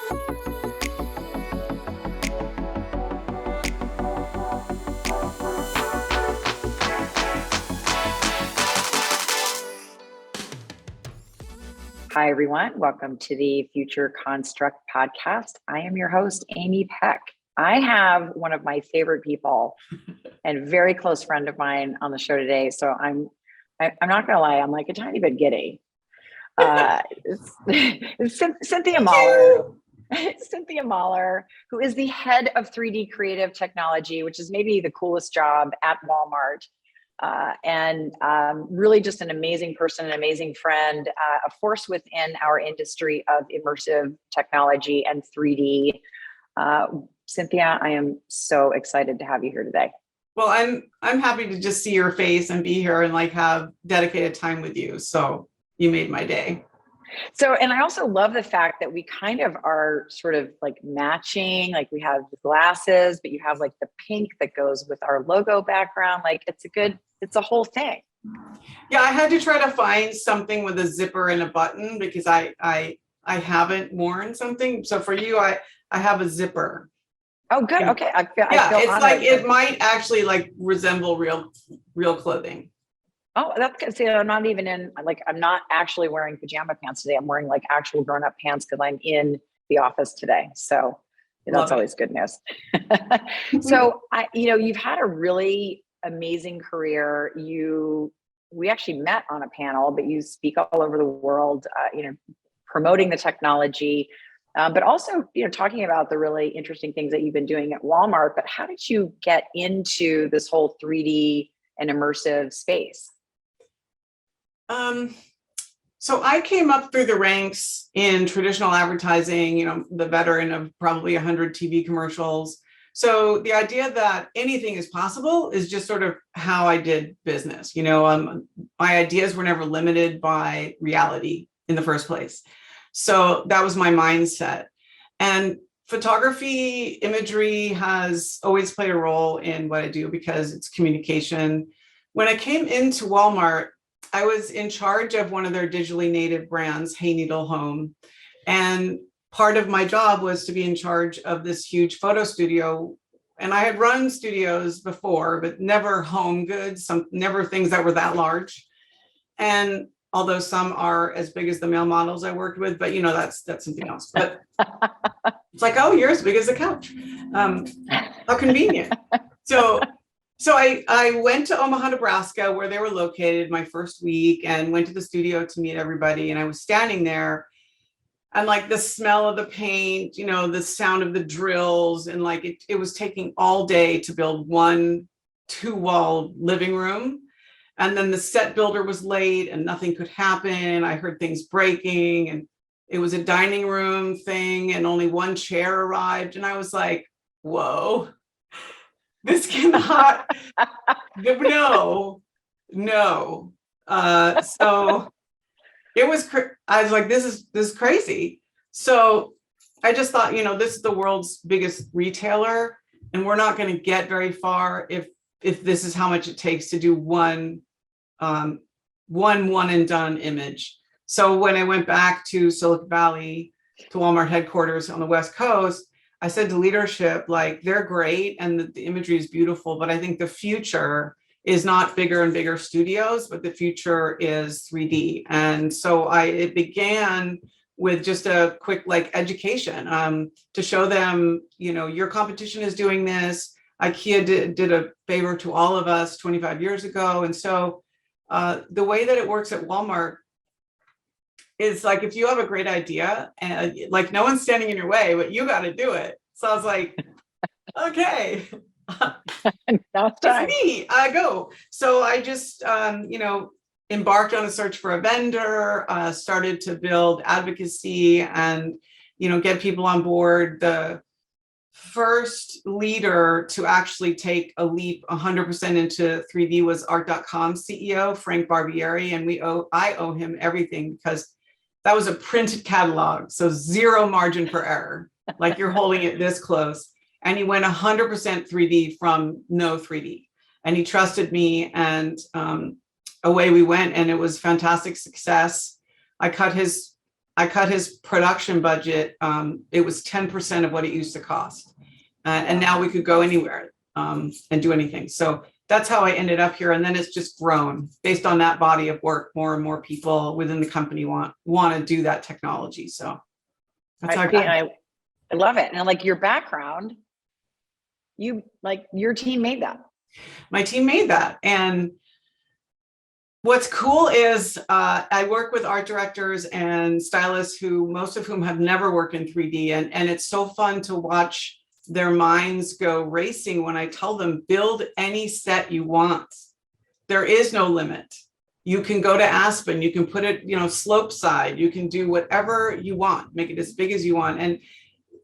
Hi, everyone. Welcome to the Future Construct podcast. I am your host, Amy Peck. I have one of my favorite people and very close friend of mine on the show today. So I'm not going to lie, I'm like a tiny bit giddy. It's Cynthia Maller. Cynthia Maller, who is the head of 3D creative technology, which is maybe the coolest job at Walmart. And really just an amazing person, an amazing friend, a force within our industry of immersive technology and 3D. Cynthia, I am so excited to have you here today. Well, I'm happy to just see your face and be here and like have dedicated time with you. So you made my day. So, and I also love the fact that we kind of are sort of like matching, like we have the glasses, but you have like the pink that goes with our logo background. Like it's a whole thing. Yeah, I had to try to find something with a zipper and a button because I haven't worn something. So for you, I have a zipper. Oh, good. Okay. I feel it's honored. like it might actually like resemble real clothing. Oh, that's good. See, I'm not actually wearing pajama pants today. I'm wearing like actual grown-up pants because I'm in the office today. So that's always good news. So you've had a really amazing career. We actually met on a panel, but you speak all over the world, promoting the technology, but also, talking about the really interesting things that you've been doing at Walmart. But how did you get into this whole 3D and immersive space? So I came up through the ranks in traditional advertising, the veteran of probably 100 TV commercials. So the idea that anything is possible is just sort of how I did business. My ideas were never limited by reality in the first place. So that was my mindset. And photography, imagery has always played a role in what I do because it's communication. When I came into Walmart, I was in charge of one of their digitally native brands, Hayneedle Home. And part of my job was to be in charge of this huge photo studio. And I had run studios before, but never home goods, never things that were that large. And although some are as big as the male models I worked with, but that's something else. But it's like, oh, you're as big as a couch. How convenient. So I went to Omaha, Nebraska, where they were located my first week, and went to the studio to meet everybody. And I was standing there and like the smell of the paint, the sound of the drills, and like it was taking all day to build one 2-wall living room. And then the set builder was late and nothing could happen. I heard things breaking, and it was a dining room thing and only one chair arrived. And I was like, whoa. This cannot, no. So it was, I was like, this is crazy. So I just thought, this is the world's biggest retailer, and we're not going to get very far if this is how much it takes to do one and done image. So when I went back to Silicon Valley, to Walmart headquarters on the West Coast, I said to leadership, like, they're great and the imagery is beautiful, but I think the future is not bigger and bigger studios, but the future is 3D. And so it began with just a quick education to show them, your competition is doing this. IKEA did a favor to all of us 25 years ago. And so the way that it works at Walmart is like, if you have a great idea and like no one's standing in your way, but you got to do it. So I was like, okay, it's me, I go. So I just, embarked on a search for a vendor, started to build advocacy and, get people on board. The first leader to actually take a leap 100% into 3D was Art.com CEO, Frank Barbieri. And I owe him everything because that was a printed catalog. So 0 margin for error, like you're holding it this close. And he went 100% 3D from no 3D. And he trusted me, and away we went. And it was fantastic success. I cut his I cut his production budget. It was 10% of what it used to cost. And now we could go anywhere and do anything. So that's how I ended up here. And then it's just grown based on that body of work. More and more people within the company want to do that technology. So that's how I love it. And like your background, your team made that. My team made that. And what's cool is I work with art directors and stylists most of whom have never worked in 3D. And it's so fun to watch their minds go racing when I tell them, build any set you want. There is no limit. You can go to Aspen, you can put it, slope side, you can do whatever you want, make it as big as you want. And,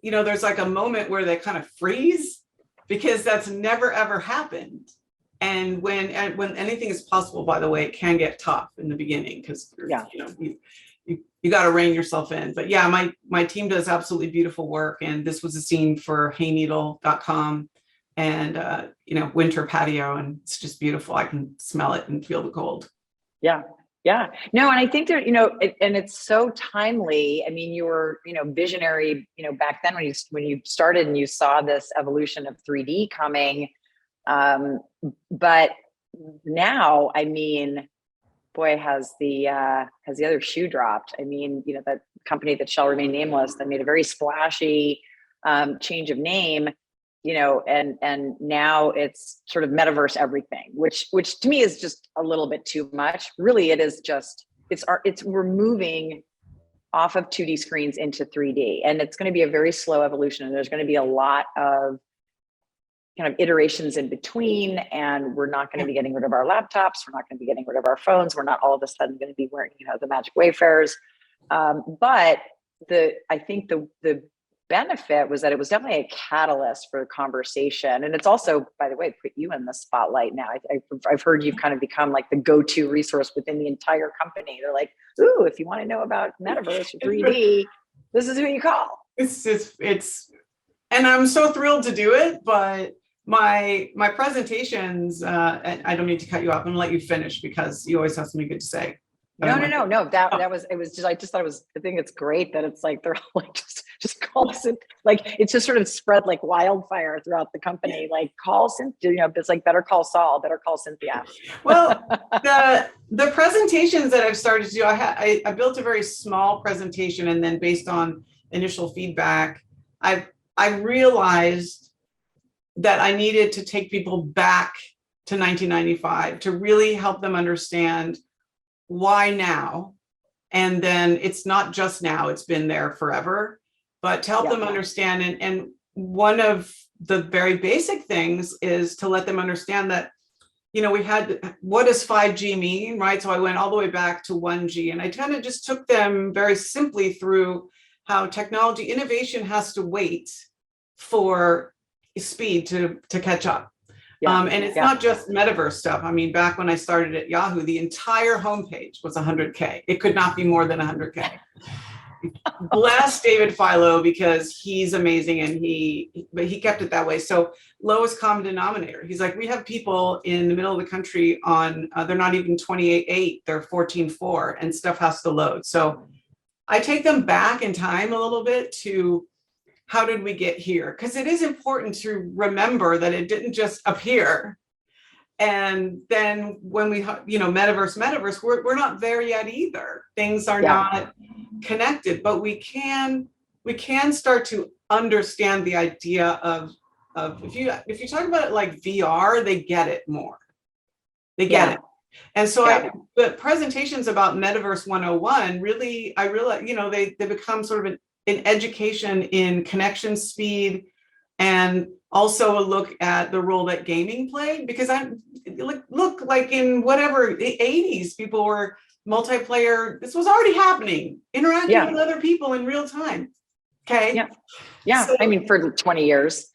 there's like a moment where they kind of freeze because that's never, ever happened. And when anything is possible, by the way, it can get tough in the beginning because you got to rein yourself in. But yeah, my team does absolutely beautiful work. And this was a scene for Hayneedle.com and winter patio, and it's just beautiful. I can smell it and feel the cold. Yeah. Yeah. No, and I think that, and it's so timely. I mean, you were, visionary, back then when you started and you saw this evolution of 3D coming. But now, I mean, boy, has the other shoe dropped. I mean, that company that shall remain nameless that made a very splashy change of name, and now it's sort of metaverse everything, which to me is just a little bit too much. Really, it is just we're moving off of 2D screens into 3D, and it's going to be a very slow evolution. And there's going to be a lot of kind of iterations in between, and we're not going to be getting rid of our laptops. We're not going to be getting rid of our phones. We're not all of a sudden going to be wearing, the magic wayfarers. But I think the benefit was that it was definitely a catalyst for the conversation. And it's also, by the way, put you in the spotlight now. I've heard you've kind of become like the go-to resource within the entire company. They're like, ooh, if you want to know about Metaverse or 3D, this is who you call. It's, and I'm so thrilled to do it, but my presentations, and I don't need to cut you off. I'm gonna let you finish because you always have something good to say. No. That was, it was just, I just thought I think it's great that it's like, they're all like, just call us in. Like, it's just sort of spread like wildfire throughout the company. Like, call Cynthia, it's like, better call Saul, better call Cynthia. Well, the presentations that I've started to do, I built a very small presentation, and then based on initial feedback, I realized that I needed to take people back to 1995 to really help them understand why now. And then it's not just now, it's been there forever, but to help them understand. And one of the very basic things is to let them understand that, we had, what does 5G mean, right? So I went all the way back to 1G, and I kind of just took them very simply through how technology innovation has to wait for speed to catch up. And it's not just metaverse stuff. I mean, back when I started at Yahoo, the entire homepage was 100K. It could not be more than 100K. Bless David Philo, because he's amazing, and he kept it that way. So lowest common denominator. He's like, we have people in the middle of the country on, they're not even 28.8, they're 14.4, and stuff has to load. So I take them back in time a little bit to, how did we get here? Because it is important to remember that it didn't just appear. And then when we, metaverse, we're not there yet either. Things are not connected, but we can start to understand the idea of if you talk about it like VR, they get it more. They get it. And so the presentations about Metaverse 101 really, I realize, they become sort of an education in connection speed, and also a look at the role that gaming played, because I look like in whatever the 80s, people were multiplayer. This was already happening, interacting with other people in real time. Okay. Yeah. So, I mean, for 20 years.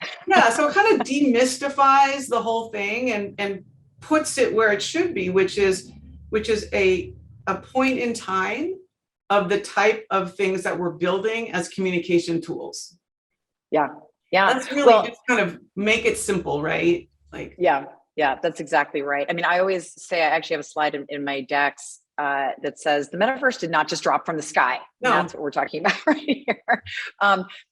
So it kind of demystifies the whole thing and puts it where it should be, which is a point in time of the type of things that we're building as communication tools. Yeah. That's really just kind of make it simple, right? Like, yeah, that's exactly right. I mean, I always say, I actually have a slide in my decks that says the metaverse did not just drop from the sky. No. That's what we're talking about right here.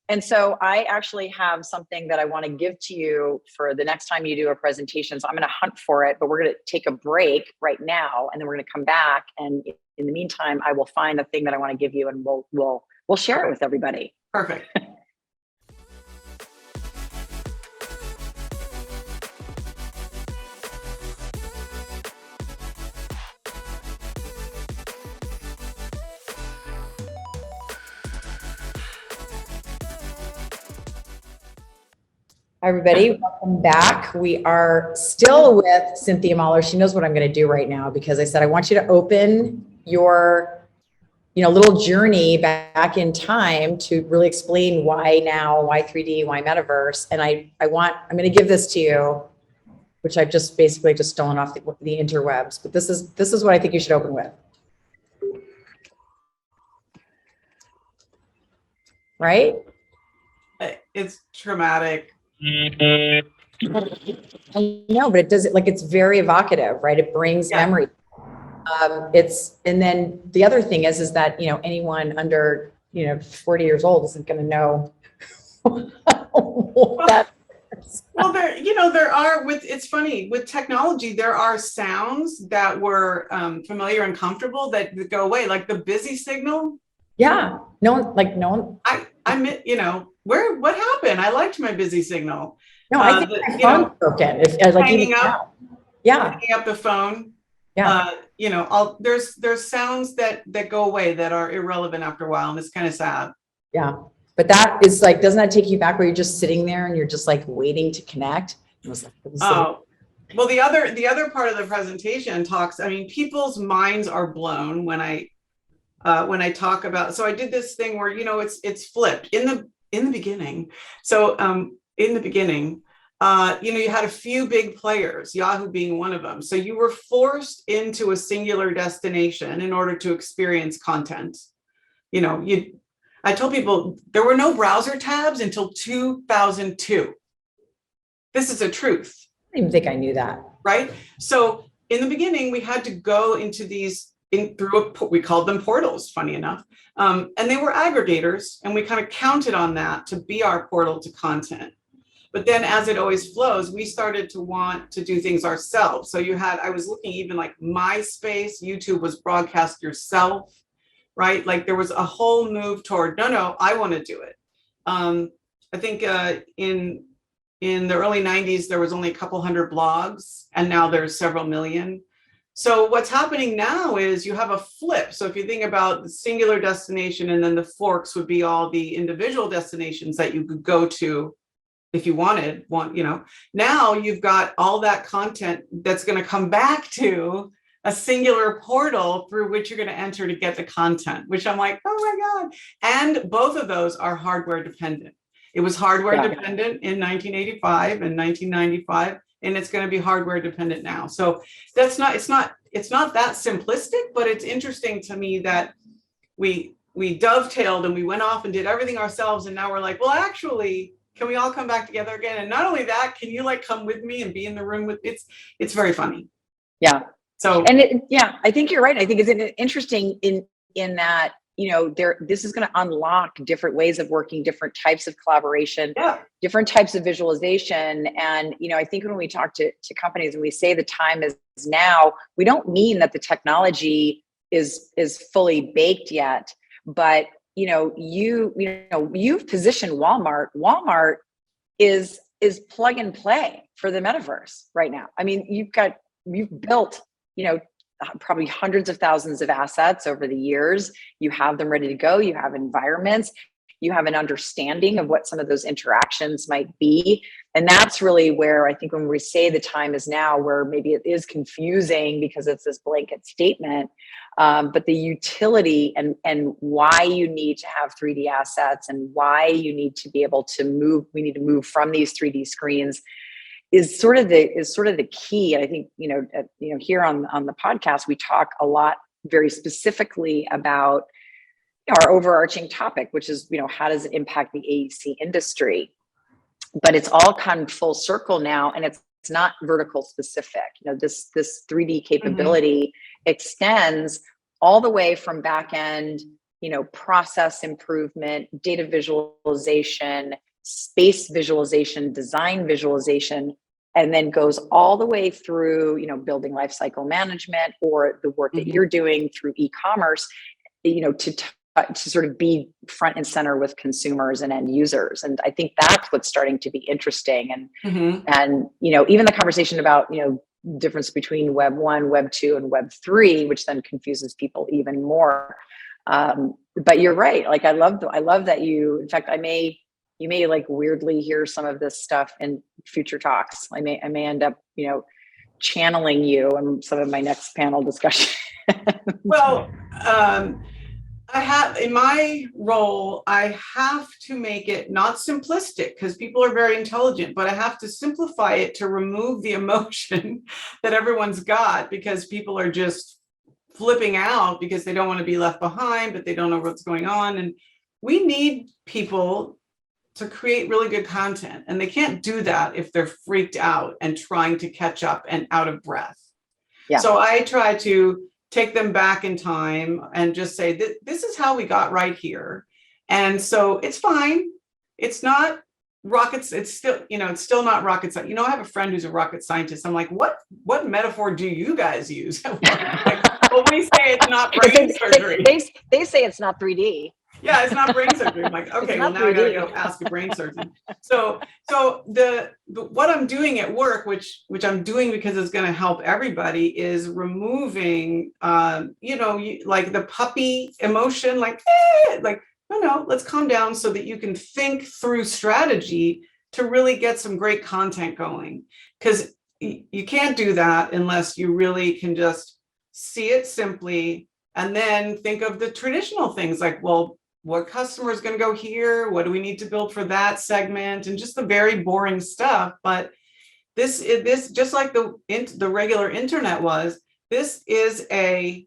And so I actually have something that I want to give to you for the next time you do a presentation. So I'm going to hunt for it, but we're going to take a break right now, and then we're going to come back. And in the meantime, I will find the thing that I want to give you, and we'll share it with everybody. Perfect. Hi, everybody. Welcome back. We are still with Cynthia Maller. She knows what I'm going to do right now, because I said I want you to open your, little journey back in time to really explain why now, why 3D, why metaverse. And I'm going to give this to you, which I've just basically just stolen off the interwebs. But this is what I think you should open with. Right? It's traumatic. I know, but it does it like, it's very evocative, right? It brings memory. And then the other thing is that, anyone under, 40 years old isn't going to know that. Well, it's funny with technology, there are sounds that were familiar and comfortable that go away, like the busy signal. Yeah. No one. What happened? I liked my busy signal. No, I think my phone's broken. Hanging up. Yeah. Hanging up the phone. Yeah. There's sounds that go away that are irrelevant after a while, and it's kind of sad. Yeah. But that is doesn't that take you back where you're just sitting there and you're just waiting to connect? Well, the other part of the presentation talks, people's minds are blown when I talk about, so I did this thing where, it's flipped in the beginning. So, in the beginning, you had a few big players, Yahoo being one of them. So you were forced into a singular destination in order to experience content. I told people there were no browser tabs until 2002. This is a truth. I didn't even think I knew that. Right? So in the beginning, we had to go into these we called them portals, funny enough. And they were aggregators, and we kind of counted on that to be our portal to content. But then, as it always flows, we started to want to do things ourselves. So I was looking even like MySpace, YouTube was broadcast yourself, right? Like there was a whole move toward, no, I want to do it. I think in the early 90s, there was only a couple hundred blogs, and now there's several million. So what's happening now is you have a flip. So if you think about the singular destination, and then the forks would be all the individual destinations that you could go to if you wanted. Now you've got all that content that's going to come back to a singular portal through which you're going to enter to get the content, which I'm like, oh my God. And both of those are hardware dependent. It was hardware dependent in 1985 and 1995. And it's going to be hardware dependent now. So it's not that simplistic, but it's interesting to me that we dovetailed and we went off and did everything ourselves. And now we're like, well, actually, can we all come back together again? And not only that, can you come with me and be in the room with it's very funny. Yeah. So, and I think you're right. I think it's interesting in that, this is going to unlock different ways of working, different types of collaboration, different types of visualization. And, I think when we talk to companies and we say the time is now, we don't mean that the technology is fully baked yet, but, you've positioned Walmart. Walmart is plug and play for the metaverse right now. You've built, probably hundreds of thousands of assets over the years. You have them ready to go. You have environments. You have an understanding of what some of those interactions might be. And that's really where I think when we say the time is now, where maybe it is confusing because it's this blanket statement, but the utility and why you need to have 3D assets and why you need to be able to move, we need to move from these 3D screens is sort of the key. And I think, here on the podcast, we talk a lot very specifically about our overarching topic, which is, how does it impact the AEC industry? But it's all come full circle now, and it's not vertical specific. This 3D capability extends all the way from back end, process improvement, data visualization, space visualization, design visualization, and then goes all the way through, building lifecycle management, or the work that you're doing through e-commerce, to sort of be front and center with consumers and end users. And I think that's what's starting to be interesting. And even the conversation about, difference between Web 1, Web 2, and Web 3, which then confuses people even more. But you're right. Like, I love that in fact, you may like weirdly hear some of this stuff in future talks. I may end up, channeling you in some of my next panel discussion. Well, I have, in my role, I have to make it not simplistic, because people are very intelligent, but I have to simplify it to remove the emotion that everyone's got, because people are just flipping out because they don't want to be left behind, but they don't know what's going on. And we need people to create really good content, and they can't do that if they're freaked out and trying to catch up and out of breath. Yeah. So I try to take them back in time and just say that this is how we got right here. And so it's fine. It's not rockets. It's still, it's still not rocket science. I have a friend who's a rocket scientist. I'm like, what metaphor do you guys use? Like, well, we say it's not brain surgery. They say it's not 3D. Yeah, it's not brain surgery. I'm like, okay, well, now 3D. I gotta go ask a brain surgeon. So the what I'm doing at work, which I'm doing because it's going to help everybody, is removing, like the puppy emotion, like no, let's calm down so that you can think through strategy to really get some great content going. Because you can't do that unless you really can just see it simply, and then think of the traditional things like, well, what customer is going to go here? What do we need to build for that segment? And just the very boring stuff. But this just like the regular internet was, this is a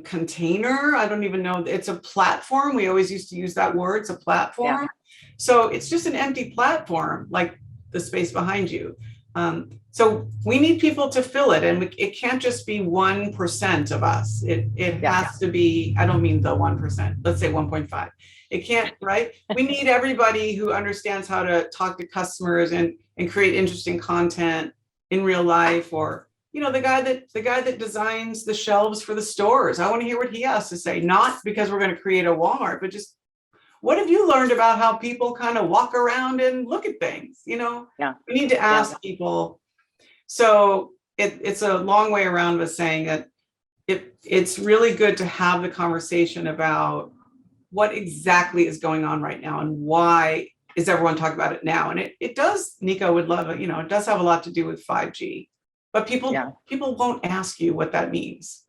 container. I don't even know. It's a platform. We always used to use that word. It's a platform. Yeah. So it's just an empty platform, like the space behind you. So we need people to fill it, and it can't just be 1% of us. It has to be, I don't mean the 1%, let's say 1.5. It can't, right? We need everybody who understands how to talk to customers and create interesting content in real life, or, the guy that designs the shelves for the stores. I want to hear what he has to say, not because we're going to create a Walmart, but just, what have you learned about how people kind of walk around and look at things? We need to ask people. So it's a long way around of saying that it's really good to have the conversation about what exactly is going on right now, and why is everyone talking about it now? And it does, Nico would love it, it does have a lot to do with 5G, but people won't ask you what that means.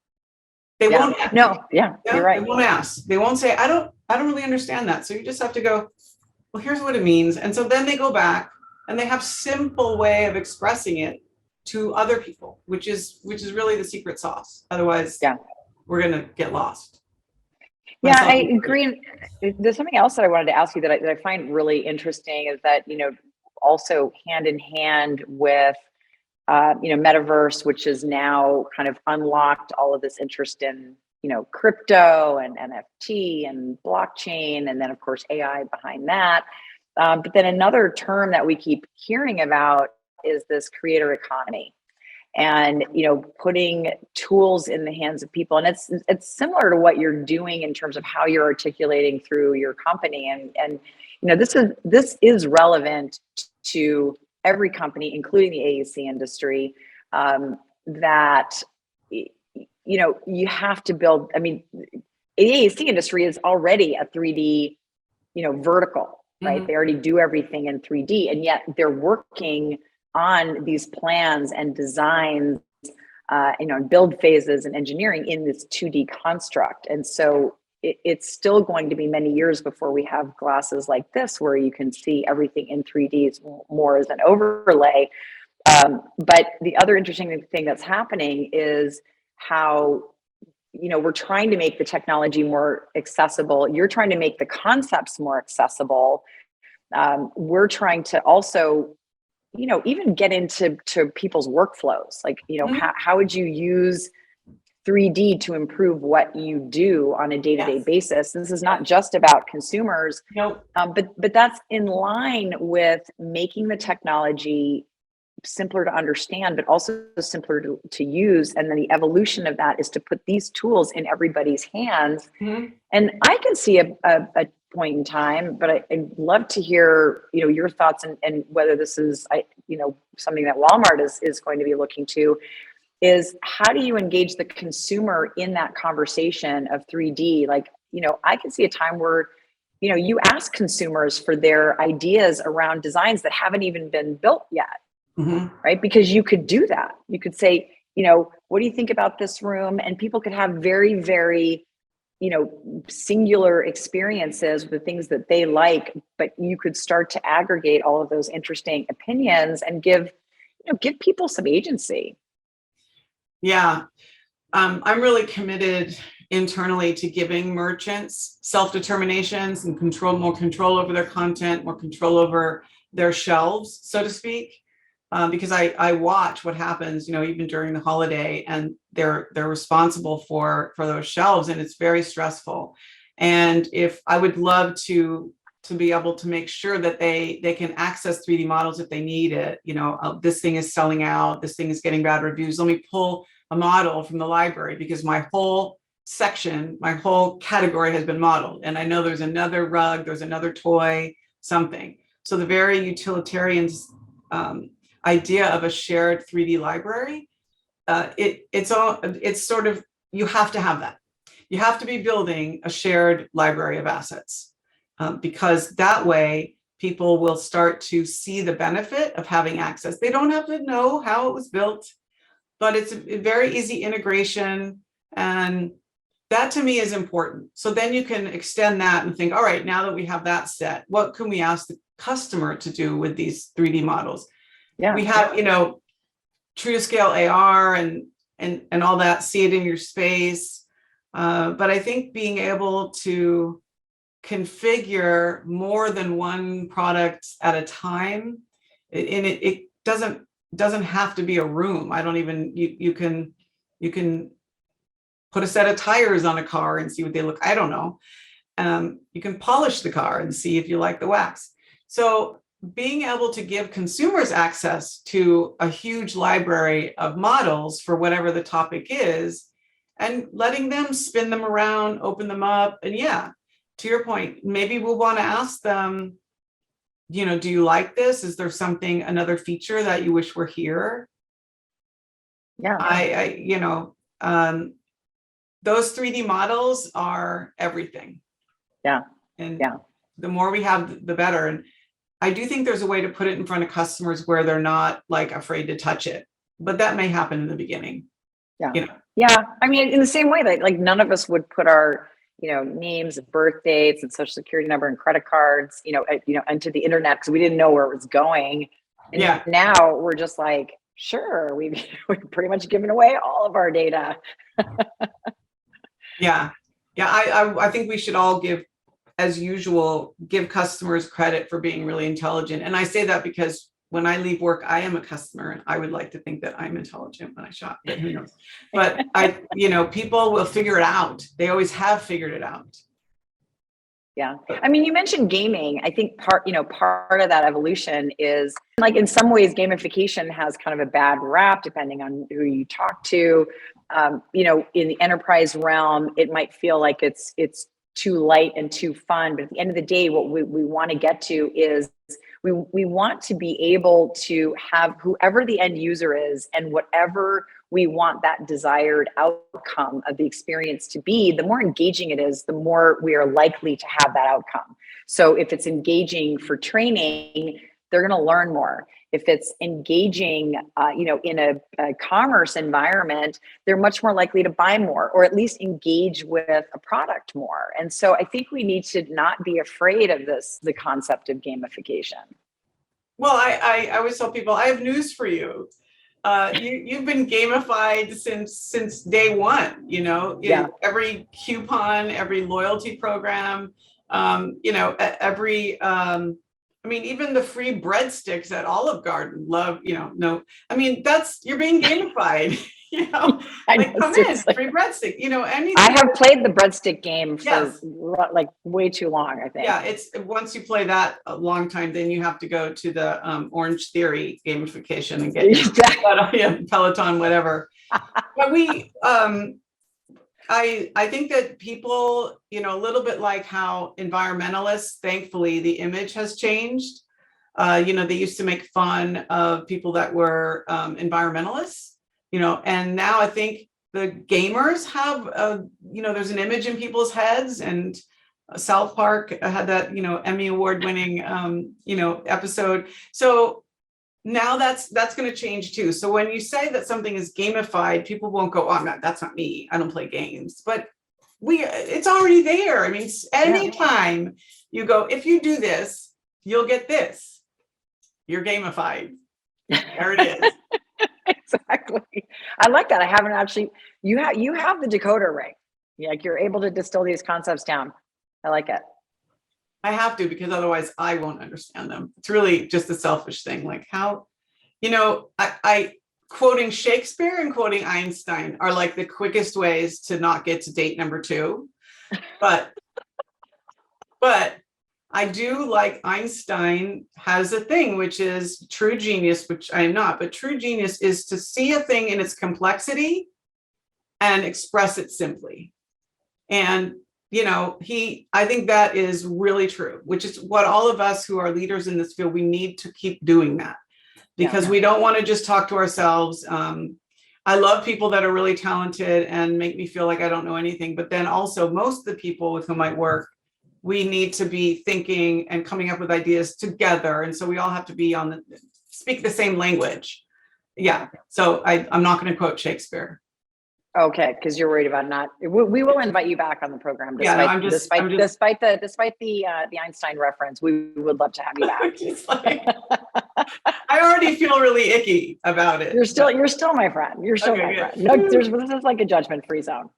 They won't. You're right. They won't ask. They won't say, I don't really understand that. So you just have to go, well, here's what it means. And so then they go back and they have simple way of expressing it to other people, which is really the secret sauce. Otherwise, we're going to get lost. I agree. There's something else that I wanted to ask you that I find really interesting, is that, also hand in hand with, Metaverse, which is now kind of unlocked all of this interest in, crypto and NFT and blockchain, and then of course AI behind that. But then another term that we keep hearing about is this creator economy, and putting tools in the hands of people. And it's similar to what you're doing in terms of how you're articulating through your company. And this is relevant to every company, including the AEC industry, that you have to build. I mean, the AEC industry is already a 3D, vertical, right? Mm-hmm. They already do everything in 3D, and yet they're working on these plans and designs, build phases and engineering in this 2D construct. And so it's still going to be many years before we have glasses like this, where you can see everything in 3D more as an overlay. But the other interesting thing that's happening is how, we're trying to make the technology more accessible. You're trying to make the concepts more accessible. We're trying to also, even get into people's workflows. Like, how would you use 3D to improve what you do on a day-to-day Yes. basis. This is not just about consumers, Nope. but that's in line with making the technology simpler to understand, but also simpler to use. And then the evolution of that is to put these tools in everybody's hands. Mhm. And I can see a point in time, but I'd love to hear, your thoughts and whether this is, something that Walmart is going to be looking to, is how do you engage the consumer in that conversation of 3D? Like, I can see a time where, you ask consumers for their ideas around designs that haven't even been built yet, Mhm. right? Because you could do that. You could say, what do you think about this room? And people could have very, very, singular experiences with things that they like, but you could start to aggregate all of those interesting opinions and give people some agency. Yeah. I'm really committed internally to giving merchants self-determinations and more control over their content, more control over their shelves, so to speak. Because I watch what happens, even during the holiday, and they're responsible for those shelves, and it's very stressful. And if I would love to be able to make sure that they can access 3D models if they need it, this thing is selling out, this thing is getting bad reviews, let me pull a model from the library because my whole section, my whole category has been modeled, and I know there's another rug, there's another toy, something. So the very utilitarian idea of a shared 3D library, it's sort of, you have to have that. You have to be building a shared library of assets, because that way people will start to see the benefit of having access. They don't have to know how it was built, but it's a very easy integration, and that to me is important. So then you can extend that and think, all right, now that we have that set, what can we ask the customer to do with these 3D models? Yeah. We have, true to scale AR and all that, see it in your space. But I think being able to configure more than one product at a time, and it doesn't have to be a room. I don't even, you can put a set of tires on a car and see what they look. I don't know. You can polish the car and see if you like the wax. So being able to give consumers access to a huge library of models for whatever the topic is, and letting them spin them around, open them up. And yeah, to your point, maybe we'll want to ask them, do you like this? Is there another feature that you wish were here? Yeah. Those 3D models are everything. Yeah. And yeah. The more we have, the better. And I do think there's a way to put it in front of customers where they're not like afraid to touch it, but that may happen in the beginning. Yeah. Yeah. I mean, in the same way that like none of us would put our, names and birth dates and social security number and credit cards, into the internet because we didn't know where it was going. And yeah. Now we're just like, sure, we've pretty much given away all of our data. Yeah. I think we should all as usual, give customers credit for being really intelligent. And I say that because when I leave work, I am a customer, and I would like to think that I'm intelligent when I shop, but who knows? But people will figure it out. They always have figured it out. Yeah. I mean, you mentioned gaming. I think part of that evolution is like, in some ways, gamification has kind of a bad rap depending on who you talk to. In the enterprise realm, it might feel like it's too light and too fun. But at the end of the day, what we want to get to is we want to be able to have whoever the end user is and whatever we want that desired outcome of the experience to be, the more engaging it is, the more we are likely to have that outcome. So if it's engaging for training, they're going to learn more. If it's engaging, in a commerce environment, they're much more likely to buy more, or at least engage with a product more. And so I think we need to not be afraid of the concept of gamification. Well, I always tell people, I have news for you. You've been gamified since day one. Yeah. Every coupon, every loyalty program, every mean, even the free breadsticks at Olive Garden, no, I mean, you're being gamified, I like know, come in, seriously. free breadstick, anything. I have played the breadstick game for Yes. like way too long, I think. Yeah, it's once you play that a long time, then you have to go to the Orange Theory gamification and get your Peloton, whatever. But I think that people, a little bit like how environmentalists, thankfully, the image has changed. They used to make fun of people that were environmentalists, and now I think the gamers have, there's an image in people's heads, and South Park had that, Emmy Award winning, episode. So now that's going to change too. So when you say that something is gamified, people won't go, oh, that's not me. I don't play games, but it's already there. I mean, anytime you go, if you do this, you'll get this. You're gamified. There it is. Exactly. I like that. I haven't actually, you have the decoder ring. Like you're able to distill these concepts down. I like it. I have to, because otherwise I won't understand them. It's really just a selfish thing. Like how, I quoting Shakespeare and quoting Einstein are like the quickest ways to not get to date number 2. But I do like Einstein has a thing, which is true genius, which I am not, but true genius is to see a thing in its complexity and express it simply. And I think that is really true, which is what all of us who are leaders in this field, we need to keep doing that, because we don't want to just talk to ourselves. I love people that are really talented and make me feel like I don't know anything. But then also most of the people with whom I work, we need to be thinking and coming up with ideas together. And so we all have to be speak the same language. Yeah. So I'm not going to quote Shakespeare. Okay, because you're worried about not. We will invite you back on the program. Despite the Einstein reference, we would love to have you back. I already feel really icky about it. You're still my friend. You're still my friend. No, this is like a judgment-free zone.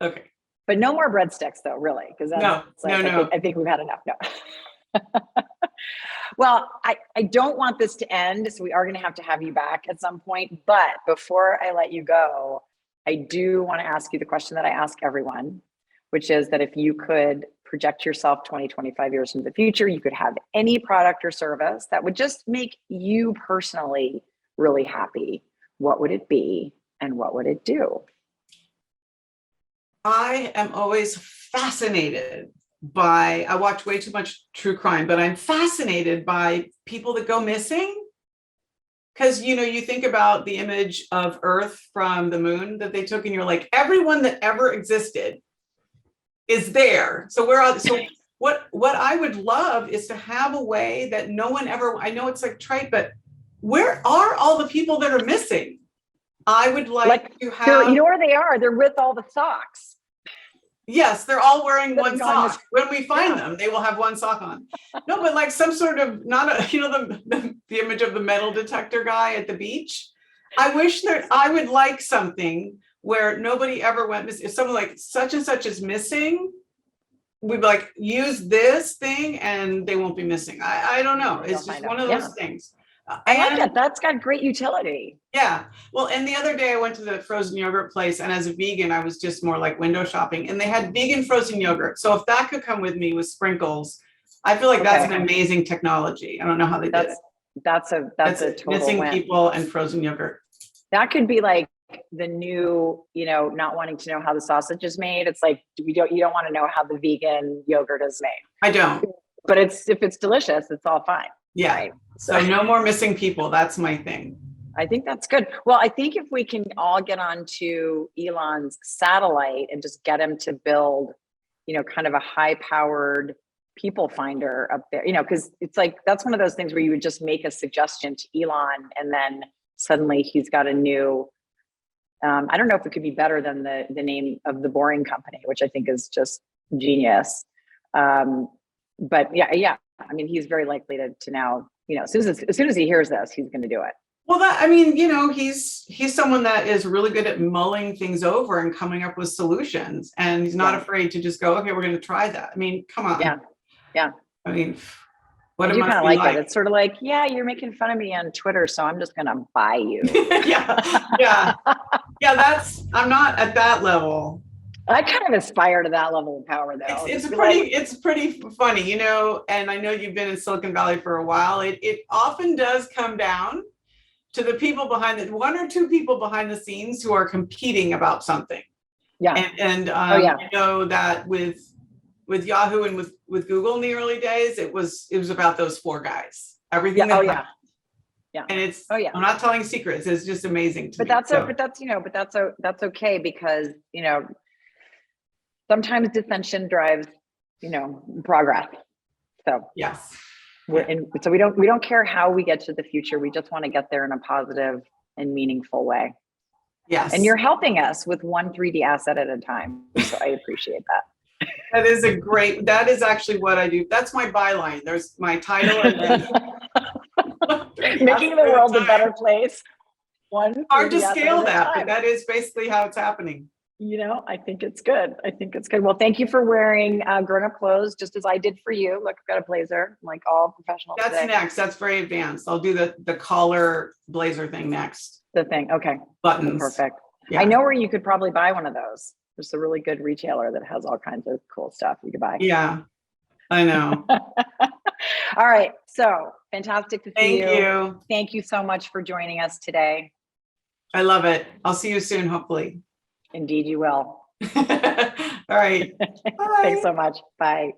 Okay. But no more breadsticks, though, really, because no. I think we've had enough. No. Well, I don't want this to end, so we are going to have you back at some point. But before I let you go, I do want to ask you the question that I ask everyone, which is that if you could project yourself 20, 25 years into the future, you could have any product or service that would just make you personally really happy. What would it be and what would it do? I am always fascinated by, I watch way too much true crime, but I'm fascinated by people that go missing. Because, you think about the image of Earth from the moon that they took, and you're like, everyone that ever existed is there. So what I would love is to have a way that no one ever, I know it's like trite, but where are all the people that are missing? I would like to have. You know where they are? They're with all the socks. Yes, they're all wearing one sock. When we find them, they will have one sock on. No, but like some sort of, not a, the image of the metal detector guy at the beach. I wish that I would like something where nobody ever went missing. If someone like such and such is missing, we'd like use this thing and they won't be missing. I don't know. It's just one of those things. I like that. That's got great utility. Yeah. Well, and the other day I went to the frozen yogurt place, and as a vegan, I was just more like window shopping, and they had vegan frozen yogurt. So if that could come with me with sprinkles, I feel like that's an amazing technology. I don't know how they did it. That's a total missing win. People and frozen yogurt. That could be like the new, not wanting to know how the sausage is made. It's like, you don't want to know how the vegan yogurt is made. I don't. But if it's delicious, it's all fine. Yeah. Right? So no more missing people. That's my thing. I think that's good. Well, I think if we can all get onto Elon's satellite and just get him to build, kind of a high-powered people finder up there, because it's like, that's one of those things where you would just make a suggestion to Elon and then suddenly he's got a new, I don't know if it could be better than the name of the Boring Company, which I think is just genius. But yeah. I mean, he's very likely to now, as soon as he hears this, he's going to do it. Well, he's someone that is really good at mulling things over and coming up with solutions. And he's not afraid to just go, okay, we're going to try that. I mean, come on. Yeah. I mean, What I it do must kind of be like it. It's sort of like, yeah, you're making fun of me on Twitter, so I'm just gonna buy you. Yeah. That's, I'm not at that level. I kind of aspire to that level of power, though. It's pretty funny, you know, and I know you've been in Silicon Valley for a while. It often does come down to the people behind it, one or two people behind the scenes who are competing about something. Yeah. And yeah. I know that with Yahoo and with Google in the early days, it was about those four guys. Everything. Yeah. that Yeah. And it's, yeah. I'm not telling secrets. It's just amazing to But me. that's okay, because, you know, sometimes dissension drives, you know, progress. So Yes. so we don't care how we get to the future. We just want to get there in a positive and meaningful way. Yes. And you're helping us with one 3D asset at a time. So I appreciate that. That is actually what I do. That's my byline. There's my title. And then making the world a better place. Hard to scale that, but that is basically how it's happening. You know, I think it's good. Well, thank you for wearing grown-up clothes, just as I did for you. Look, I've got a blazer, like all professionals. That's today. Next. That's very advanced. I'll do the collar blazer thing next. The thing. Okay. Buttons. Perfect. Yeah. I know where you could probably buy one of those. There's a really good retailer that has all kinds of cool stuff you could buy. Yeah, I know. All right. So fantastic to see you. Thank you. Thank you so much for joining us today. I love it. I'll see you soon, hopefully. Indeed, you will. All right. Bye. Thanks so much. Bye.